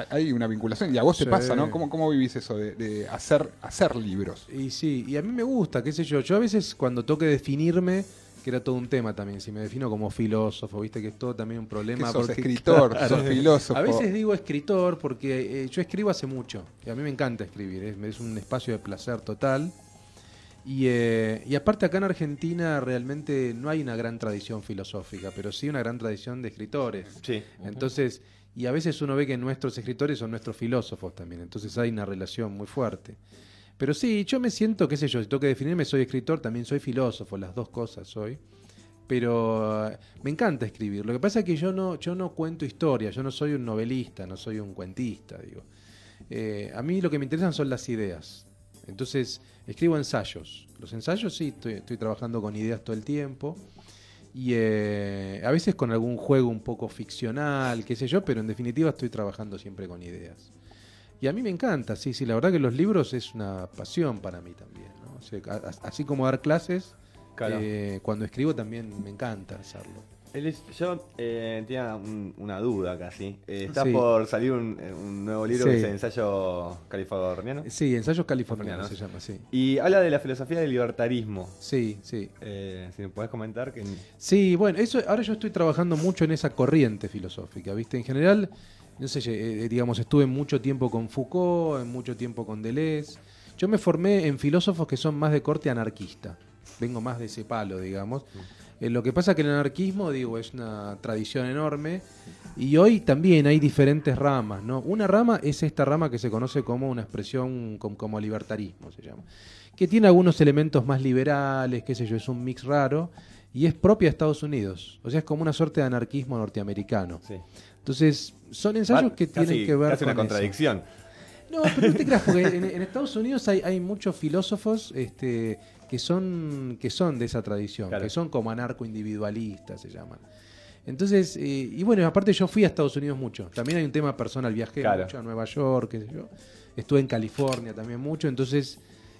hay una vinculación, y a vos te pasa, ¿no? ¿Cómo vivís eso de hacer libros? Y sí, y a mí me gusta, qué sé yo a veces cuando toque definirme, que era todo un tema también, si me defino como filósofo, viste que es todo también un problema. Sos escritor, claro, sos filósofo. A veces digo escritor porque yo escribo hace mucho, y a mí me encanta escribir, es un espacio de placer total. Y aparte acá en Argentina realmente no hay una gran tradición filosófica, pero sí una gran tradición de escritores. Sí. Entonces, y a veces uno ve que nuestros escritores son nuestros filósofos también, entonces hay una relación muy fuerte. Pero sí, yo me siento, qué sé yo, si tengo que definirme, soy escritor, también soy filósofo, las dos cosas soy. Pero me encanta escribir. Lo que pasa es que yo no cuento historias, yo no soy un novelista, no soy un cuentista, digo. A mí lo que me interesan son las ideas. Entonces, escribo ensayos. Los ensayos sí, estoy trabajando con ideas todo el tiempo. Y a veces con algún juego un poco ficcional, qué sé yo, pero en definitiva estoy trabajando siempre con ideas. Y a mí me encanta, sí, la verdad que los libros es una pasión para mí también, ¿no? O sea, así como dar clases, claro. Cuando escribo también me encanta hacerlo. Yo tenía una duda casi. Está por salir un nuevo libro que es Ensayo Californiano. Sí, Ensayos Californianos se llama, sí. Y habla de la filosofía del libertarismo. Sí. Si me podés comentar. Sí, bueno, ahora yo estoy trabajando mucho en esa corriente filosófica, ¿viste? En general, no sé, digamos, estuve mucho tiempo con Foucault, mucho tiempo con Deleuze. Yo me formé en filósofos que son más de corte anarquista. Vengo más de ese palo, digamos. Lo que pasa es que el anarquismo, digo, es una tradición enorme y hoy también hay diferentes ramas, ¿no? Una rama es esta rama que se conoce como una expresión como libertarismo, se llama, que tiene algunos elementos más liberales, qué sé yo, es un mix raro y es propia de Estados Unidos, o sea, es como una suerte de anarquismo norteamericano. Sí. Entonces, son ensayos que tienen que ver casi con una contradicción. No, pero no te creas, porque en Estados Unidos hay muchos filósofos que son de esa tradición, claro, que son como anarco-individualistas, se llaman. Entonces, y bueno, aparte yo fui a Estados Unidos mucho. También hay un tema personal, viajé mucho a Nueva York, qué sé yo. Estuve en California también mucho, entonces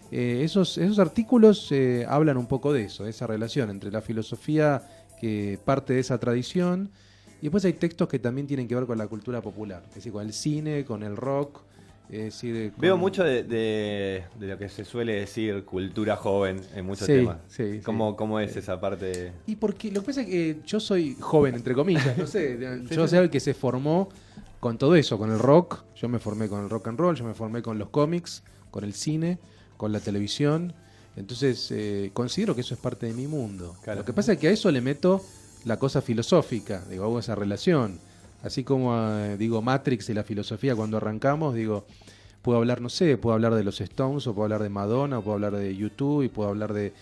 esos artículos hablan un poco de eso, de esa relación entre la filosofía que parte de esa tradición, y después hay textos que también tienen que ver con la cultura popular, es decir, con el cine, con el rock. Veo mucho de lo que se suele decir cultura joven en muchos temas. Sí, ¿Cómo es esa parte? Y porque lo que pasa es que yo soy joven, entre comillas, no sé. Yo soy el que se formó con todo eso, con el rock. Yo me formé con el rock and roll, yo me formé con los cómics, con el cine, con la televisión. Entonces considero que eso es parte de mi mundo. Claro. Lo que pasa es que a eso le meto la cosa filosófica, digo, hago esa relación. Así como digo Matrix y la filosofía cuando arrancamos, digo, puedo hablar, no sé, puedo hablar de los Stones, o puedo hablar de Madonna, o puedo hablar de YouTube, y puedo hablar de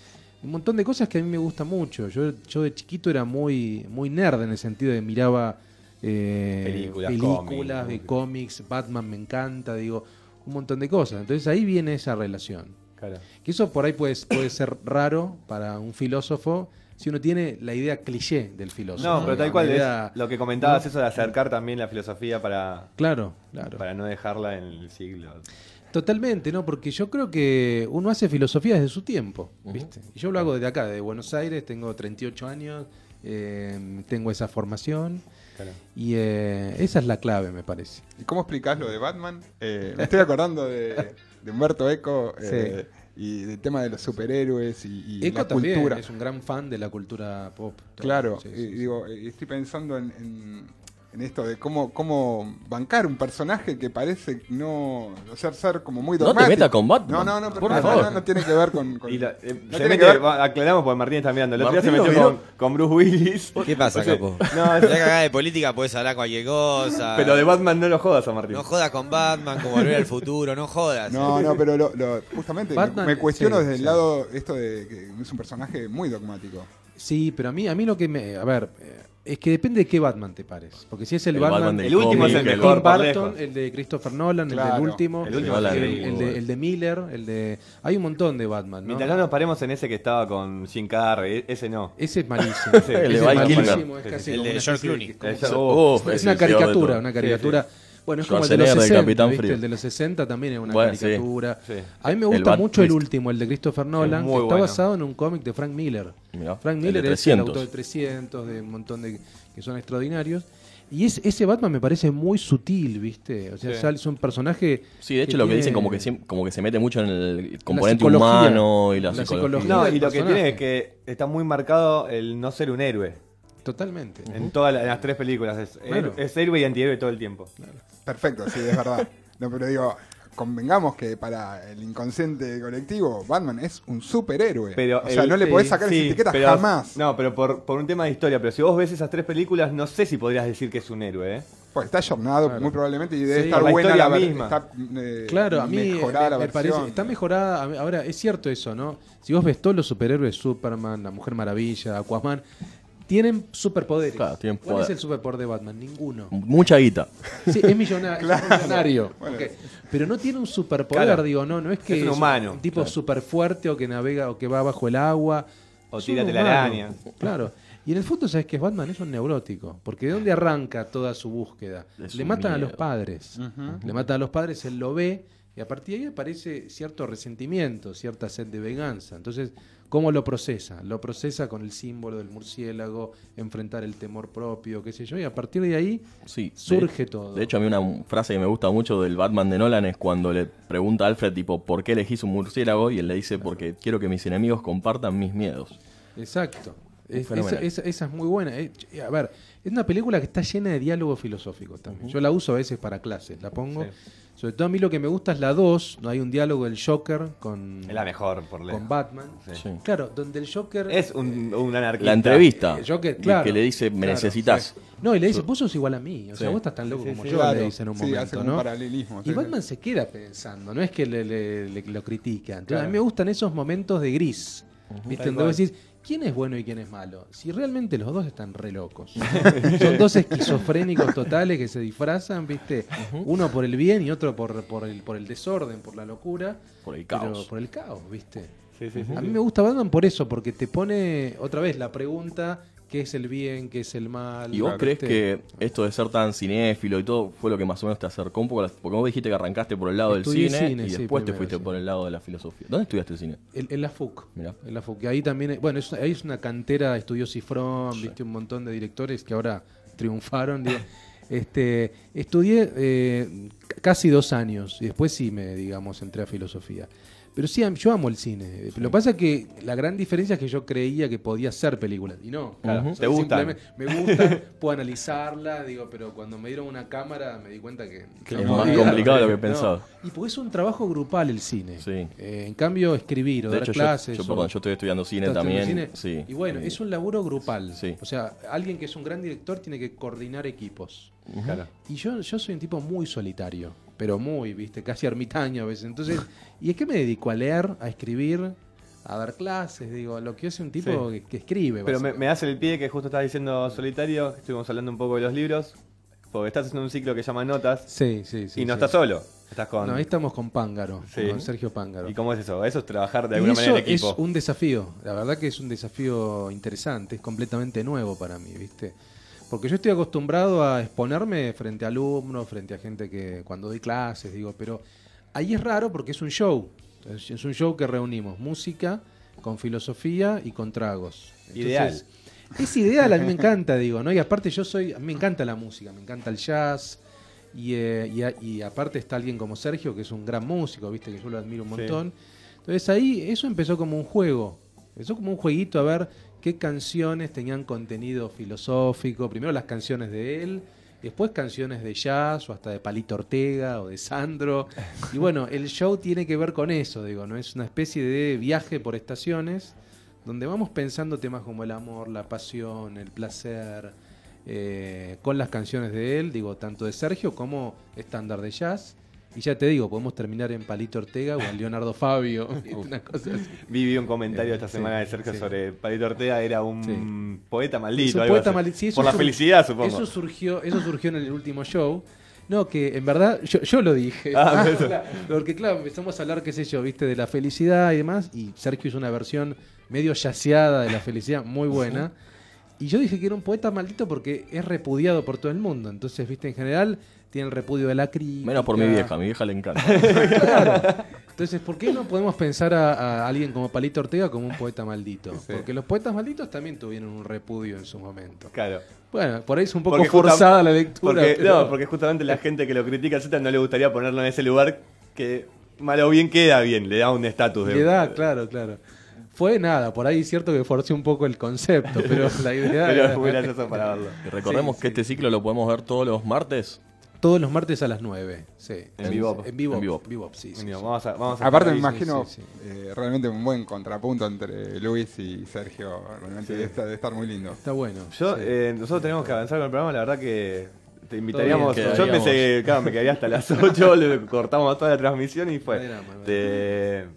un montón de cosas que a mí me gusta mucho. Yo de chiquito era muy nerd en el sentido de miraba películas de cómics, Batman me encanta, digo, un montón de cosas. Entonces ahí viene esa relación. Claro. Que eso por ahí puede ser raro para un filósofo, si uno tiene la idea cliché del filósofo. No, pero tal cual es lo que comentabas, ¿no? Eso de acercar también la filosofía para no dejarla en el siglo. Totalmente, ¿no? Porque yo creo que uno hace filosofía desde su tiempo, ¿viste? Y yo lo hago desde acá, desde Buenos Aires, tengo 38 años, tengo esa formación. Claro. Y esa es la clave, me parece. ¿Y cómo explicás lo de Batman? Me estoy acordando de Humberto Eco. Sí. Y del tema de los superhéroes y Eco la también cultura. Es un gran fan de la cultura pop. Claro, digo, estoy pensando en esto de cómo bancar un personaje que parece ser como muy dogmático. No te metas con Batman. No, por favor. No tiene que ver con aclaramos porque Martín está mirando. El otro día se metió con Bruce Willis. ¿Qué pasa, capo? Ya que acá de política puedes hablar cualquier cosa. Pero de Batman no lo jodas a Martín. No jodas con Batman, como Volver al Futuro, no jodas. No, pero justamente Batman, me cuestiono desde el lado esto de que es un personaje muy dogmático. Sí, pero a mí lo que me... A ver... Es que depende de qué Batman te pares. Porque si es el Batman el último es el mejor, Tim Burton, el de Christopher Nolan, claro, el último, el de Miller, hay un montón de Batman, ¿no? Mientras no nos paremos en ese que estaba con Jim Carrey, ese no. Ese es malísimo. El de malísimo, es casi el de George Clooney. Es una caricatura. Sí. Bueno, es como el de los 60, el de los 60 también es una caricatura. Sí. A mí me gusta mucho el último, el de Christopher Nolan, que está basado en un cómic de Frank Miller. Mirá, Frank Miller es el autor de 300, de un montón de que son extraordinarios. Y ese Batman me parece muy sutil, ¿viste? O sea, es un personaje... Sí, de hecho lo que dicen como que se mete mucho en el componente humano y la psicología. No, y lo que tiene es que está muy marcado el no ser un héroe. Totalmente. En todas las tres películas es héroe y antihéroe todo el tiempo. Claro. Perfecto, sí, es verdad. No, pero digo, convengamos que para el inconsciente colectivo, Batman es un superhéroe. O sea, no le podés sacar esa etiqueta jamás. No, pero por un tema de historia. Pero si vos ves esas tres películas, no sé si podrías decir que es un héroe, Pues está ayornado muy probablemente y debe estar buena la misma. Claro, a mí me parece, está mejorada. Ahora, es cierto eso, ¿no? Si vos ves todos los superhéroes, Superman, la Mujer Maravilla, Aquaman... Tienen superpoderes. Claro, ¿Cuál es el superpoder de Batman? Ninguno. Mucha guita. Sí, es millonario. Bueno. Okay. Pero no tiene un superpoder, digo, no es que es un humano. Un tipo súper fuerte o que navega o que va bajo el agua. O tírate la araña. Claro. Y en el fondo, ¿sabes qué es Batman? Es un neurótico. Porque ¿de dónde arranca toda su búsqueda? Le matan a los padres. Le matan a los padres, él lo ve. Y a partir de ahí aparece cierto resentimiento, cierta sed de venganza. Entonces, ¿cómo lo procesa? Lo procesa con el símbolo del murciélago, enfrentar el temor propio, qué sé yo, y a partir de ahí surge todo. De hecho, a mí una frase que me gusta mucho del Batman de Nolan es cuando le pregunta a Alfred, tipo, ¿por qué elegís un murciélago? Y él le dice, porque quiero que mis enemigos compartan mis miedos. Exacto. Esa es muy buena. A ver, es una película que está llena de diálogos filosóficos también. Yo la uso a veces para clases, la pongo... Sí. Sobre todo a mí lo que me gusta es la 2, no hay un diálogo del Joker con, Es la mejor, por lejos. con Batman. Sí. Claro, donde el Joker... Es un anarquista. La entrevista. El Joker, claro. Que le dice, me Claro, necesitas. sí. No, y le dice, vos sos igual a mí. O sea, Sí. vos estás tan loco como yo, Claro. le dice en un Sí, momento, hace como ¿no? un paralelismo. Y sí. Batman se queda pensando, no es que lo critica. Entonces, Claro. a mí me gustan esos momentos de gris. ¿Viste? Tal Donde vos cual. decís, ¿quién es bueno y quién es malo? Si realmente los dos están re locos. Son dos esquizofrénicos totales que se disfrazan, ¿viste? Uno por el bien y otro por el desorden, por la locura. Por el Pero caos. por el caos, ¿viste? Sí, sí, sí. A mí me gusta Batman por eso, porque te pone otra vez la pregunta, ¿qué es el bien, qué es el mal? ¿Y vos crees ¿Viste? que esto de ser tan cinéfilo y todo fue lo que más o menos te acercó un poco? Porque vos dijiste que arrancaste por el lado del Estudié cine, cine, y sí, después te primero, fuiste sí. por el lado de la filosofía. ¿Dónde estudiaste el cine? En la FUC. Mirá. En la FUC. Y ahí también, bueno, ahí es una cantera, estudió Cifrón, viste un montón de directores que ahora triunfaron. Digo. Estudié casi 2 años y después sí entré a filosofía. Pero sí, yo amo el cine. Lo que pasa es que la gran diferencia es que yo creía que podía hacer películas. Y no. Claro, O sea, ¿te gustan? simplemente me gustan, puedo analizarla, pero cuando me dieron una cámara me di cuenta que Es no más podía. complicado de lo que No. pensaba. Y porque es un trabajo grupal el cine. Sí. En cambio, escribir o De dar hecho, clases. yo estoy estudiando cine ¿Estás también. estudiando cine? Sí. Y bueno, es un laburo grupal. Sí. O sea, alguien que es un gran director tiene que coordinar equipos. Claro. Y yo soy un tipo muy solitario, pero muy, viste, casi ermitaño a veces. Entonces, ¿y a qué me dedico? A leer, a escribir, a dar clases, digo, lo que hace un tipo que escribe. Pero me básicamente. das el pie que justo estabas diciendo solitario, estuvimos hablando un poco de los libros, porque estás haciendo un ciclo que se llama Notas Sí. y no sí. estás solo, estás con... No, ahí estamos con Pángaro, Sí. con Sergio Pángaro. ¿Y cómo es eso? Eso es trabajar de Y alguna eso manera en equipo. es un desafío, la verdad que es un desafío interesante, es completamente nuevo para mí, ¿viste? Porque yo estoy acostumbrado a exponerme frente a alumnos, frente a gente que cuando doy clases, digo, pero ahí es raro porque es un show. Es un show que reunimos música con filosofía y con tragos. Entonces, Ideal. Es ideal, a mí me encanta, digo, ¿no? Y aparte a mí me encanta la música, me encanta el jazz. Y aparte está alguien como Sergio, que es un gran músico, viste, que yo lo admiro un montón. Entonces ahí eso empezó como un juego. Empezó como un jueguito a ver qué canciones tenían contenido filosófico. Primero las canciones de él, después canciones de jazz o hasta de Palito Ortega o de Sandro. Y bueno, el show tiene que ver con eso, digo, ¿no? Es una especie de viaje por estaciones donde vamos pensando temas como el amor, la pasión, el placer, con las canciones de él, digo, tanto de Sergio como estándar de jazz. Y ya te digo, podemos terminar en Palito Ortega o en Leonardo Fabio, una cosa así. Vi un comentario esta Sí, semana de Sergio sí. sobre Palito Ortega, era un poeta Es maldito. un algo poeta así. maldito. Sí, eso por la sur- felicidad, supongo. Eso surgió en el último show. No, que en verdad yo lo dije. Ah, eso. Claro, porque claro, empezamos a hablar, qué sé yo, viste, de la felicidad y demás, y Sergio hizo una versión medio yaceada de la felicidad, muy buena. Y yo dije que era un poeta maldito porque es repudiado por todo el mundo. Entonces, viste, en general tiene el repudio de la crítica. Menos por mi vieja le encanta. Claro. Entonces, ¿por qué no podemos pensar a alguien como Palito Ortega como un poeta maldito? Porque los poetas malditos también tuvieron un repudio en su momento. Claro. Bueno, por ahí es un poco Porque forzada la lectura. Porque, pero- no, porque justamente la gente que lo critica, etcétera, no le gustaría ponerlo en ese lugar que mal o bien queda bien, le da un estatus. Le da, claro. Fue nada, por ahí es cierto que forcé un poco el concepto, pero la idea Pero era es muy gracioso para verlo. Y recordemos que este ciclo lo podemos ver todos los martes. todos los martes a las 9. Sí. En Bebop. En Bebop. En Bebop. Bebop, sí. Bueno, vamos a Aparte me estar ahí. imagino sí. realmente un buen contrapunto entre Luis y Sergio. Realmente debe estar muy lindo. Está bueno. Yo, sí. nosotros tenemos que avanzar con el programa, la verdad que te invitaríamos. bien, Yo pensé que me quedaría hasta las 8, le cortamos toda la transmisión y fue.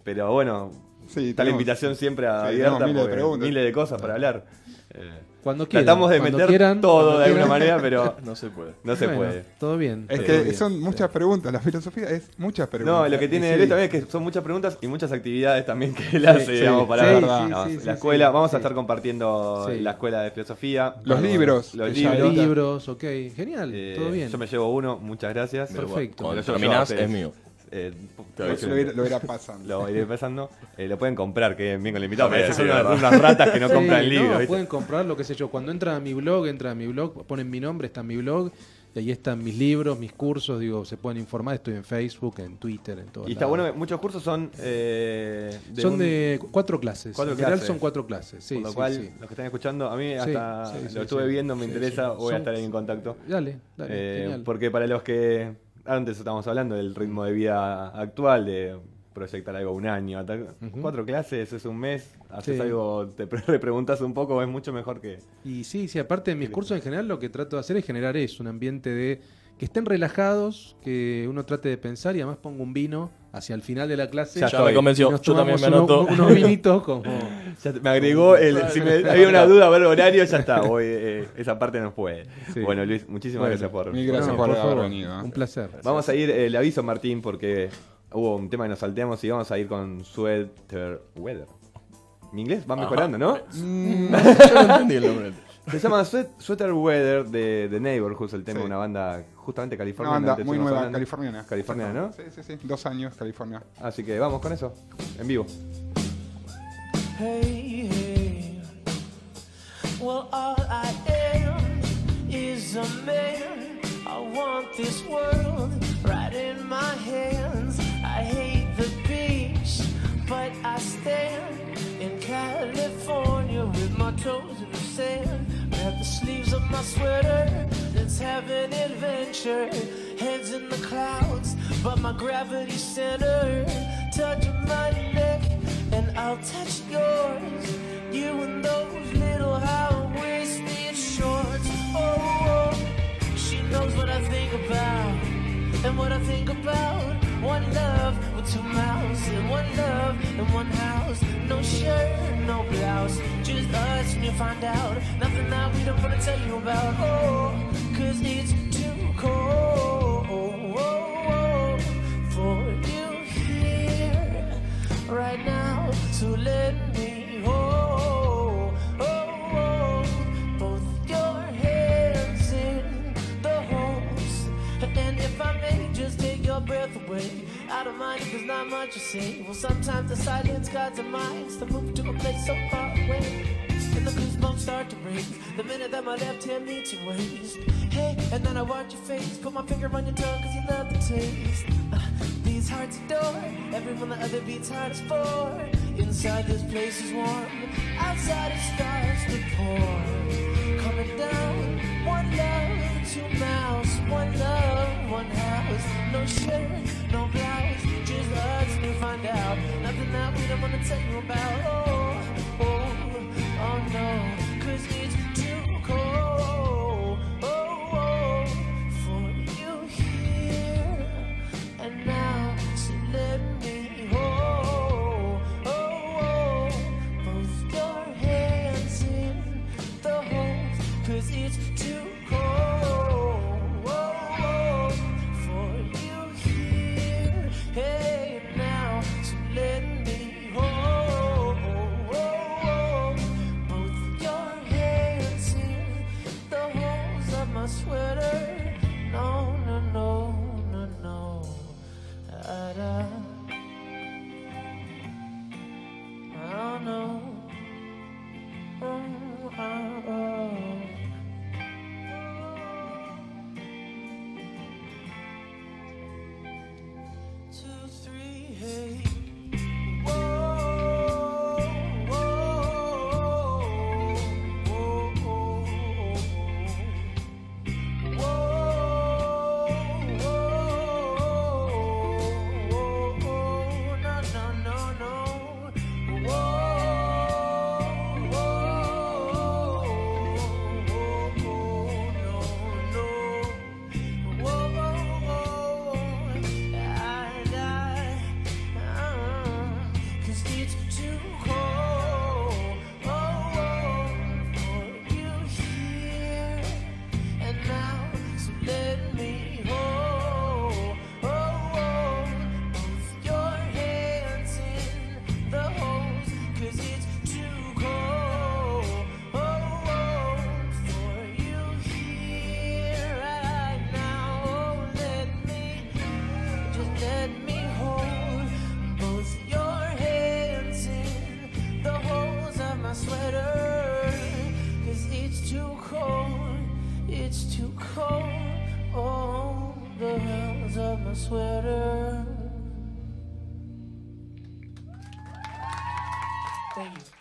Pero bueno, Sí, está la tenemos- invitación siempre sí, abierta, tenemos miles de porque preguntas. miles de cosas para hablar. Cuando quieran. Tratamos de cuando meter quieran, todo cuando de alguna quieran. manera, pero No se puede. no se Bueno, puede. Todo bien. Es todo que bien. son muchas preguntas. La filosofía es muchas preguntas. No, lo que tiene Sí. él también es que son muchas preguntas y muchas actividades también que él hace, sí, digamos, para sí, ver. verdad. No, sí, sí, la sí, escuela, sí, vamos sí. a estar compartiendo Sí. la escuela de filosofía. Los libros. Los que ya libros. Libros, ok. Genial, todo bien. Yo me llevo uno, muchas gracias. Perfecto. Cuando Pero yo terminás llevo, es mío. lo irá pasando. Lo iré pasando. Lo pueden comprar, que bien con el invitado. Bien, Parecen sí, unas, verdad. unas ratas que no Sí, compran libros. ¿viste? pueden comprar lo que sé yo. Cuando entran a mi blog, ponen mi nombre, está en mi blog, y ahí están mis libros, mis cursos, digo, se pueden informar, estoy en Facebook, en Twitter, en todo. Y está bueno, que muchos cursos son Son de 4 clases. 4 en general clases. son 4 clases. Sí, por lo sí, cual, sí. los que están escuchando, a mí hasta sí, lo sí, estuve sí. viendo, me Sí, interesa, sí. voy a Son- estar ahí en contacto. Dale, genial. Porque para los que antes estábamos hablando del ritmo de vida actual, de proyectar algo un año. 4 clases, es un mes, haces algo, te preguntas un poco, es mucho mejor que... Y sí, aparte de mis cursos en general, lo que trato de hacer es generar eso, un ambiente de que estén relajados, que uno trate de pensar, y además pongo un vino hacia el final de la clase. Ya me convenció, yo también me anoto. Unos vinitos como... Ya me agregó, si había una duda ver horario, ya está, esa parte no puede. Sí. Bueno, Luis, muchísimas gracias por... Mil gracias por haber venido. Un placer. Vamos a ir, le aviso Martín, porque hubo un tema que nos salteamos y vamos a ir con Sweater Weather. Mi inglés va mejorando, ¿no? Yo no entendí el nombre. Se llama Sweater Weather de Neighborhoods, el tema de una banda justamente californiana. Una banda muy nueva, californiana. Californiana, ¿no? Sí. 2 años, California. Así que vamos con eso, en vivo. Hey, well all I am is a man. I want this world right in my hands. I hate the beach, but I stand in California with my toes in the sand. Grab the sleeves of my sweater, let's have an adventure. Heads in the clouds, but my gravity center. Touch my neck, and I'll touch yours. You and those little high-waisted shorts. Oh, she knows what I think about, and what I think about. One love with 2 mouths, and one love in one house. No shirt, no blouse, just us and you find out. Nothing that we don't wanna tell you about. Oh, 'cause it's too cold for you here right now. So let me hold both your hands in the holes. And if I may just take your breath away, I don't mind if there's not much to say. Well, sometimes the silence guides our minds to move to a place so far away. And the goosebumps start to raise the minute that my left hand meets your waist. Hey, and then I watch your face, put my finger on your tongue 'cause you love the taste. These hearts adore everyone the other beats hardest for. Inside this place is warm, outside it starts to pour. Coming down, one love, 2 mouths, one love, one house. No shirt, no blouse, just us and you find out. Nothing that we don't wanna tell you about. Oh no, 'cause it's too cold for you here and now. So let me hold both your hands in the holes, 'cause it's too cold for you here. Hey, now, so let me hold both your hands in the holes of my sweater. No, no, no, no, no. Da-da. I don't know. Oh. 2, 3, hey. It's too cold, oh, the hands of my sweater. Thank you.